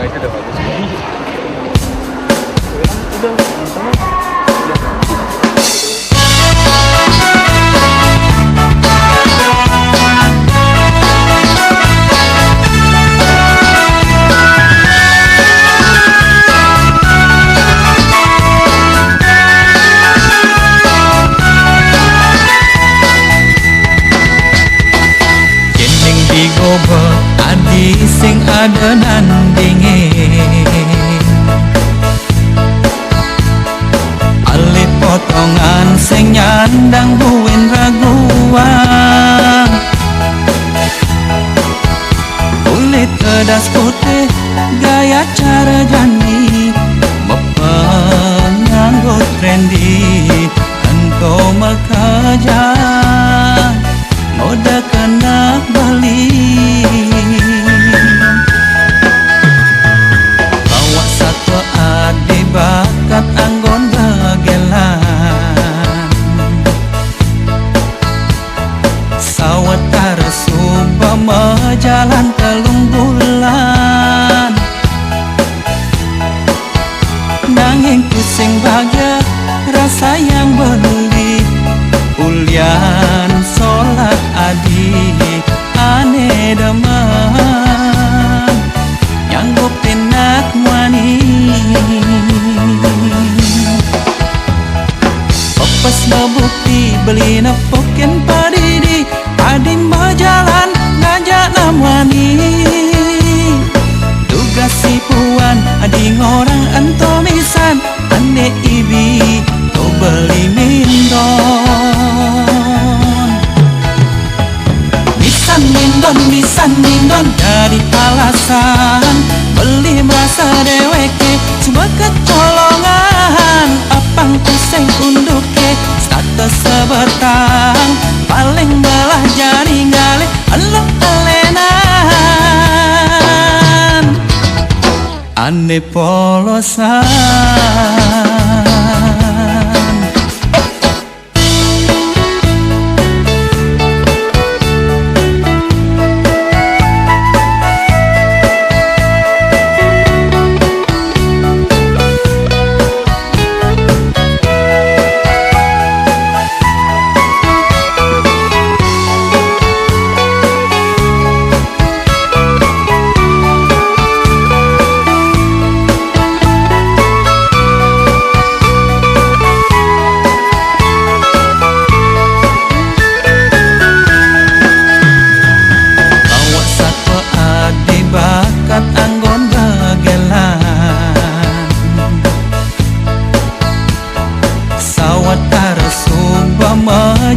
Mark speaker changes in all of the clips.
Speaker 1: itu udah bagus. Udah,
Speaker 2: digobo adi sing ada nandinge alih potongan sing nyandang buin raguan kulit kedas putih gaya cara jani mepenganggo trendy engkau makajan mode kena Bali bawa satu adi bakat anggon bagelan sawat subah majalan telung bulan nanging pusing bahagia rasa yang beli ulian sholat adi ane demen nyanggup pinak wani pepes ngebukti beli nepokin padidi adi majalan ngajak namwani tugas si puan adi ngorang entomisan ane ibi to beli mindon misan mindon dari alasan beli merasa deweke cuma kecolongan apang pusing unduke status sebetang paling belah jari ngalih elok alenan ane polosan.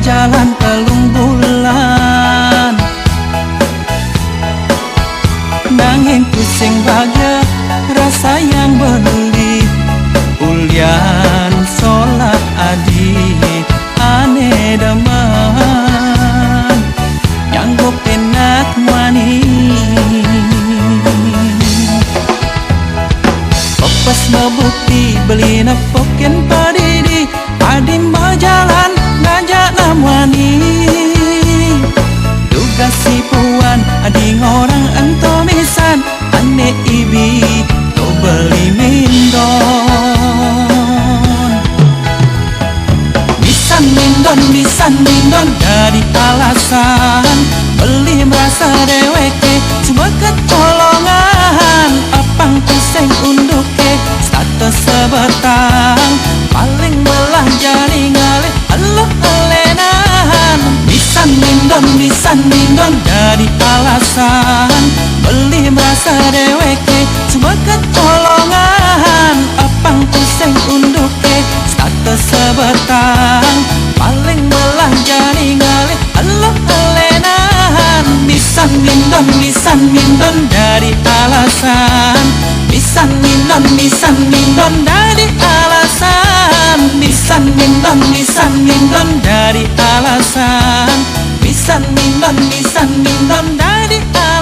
Speaker 2: Jalan telung bulan nanging pusing bahagia rasa yang beli ulian sholat adi ane demen nyanggup pinak wani pepes ngebukti beli nepokin padidi adi majalan ngajak namwani tugas si puan adi ngorang entomisan ane ibi to beli mindon misan mindon dari alasan beli merasa deweke cuma kecolongan apang pusing unduke status sebetang paling belah jari ngalih elok alenan misan mindon dari alasan beli merasa deweke cuma kecolongan apang pusing unduke status sebetang paling belah jari ngalih elok alenan misan mindon dari alasan misan mindon dari alasan misan mindon dari alasan misan mindon dari alasan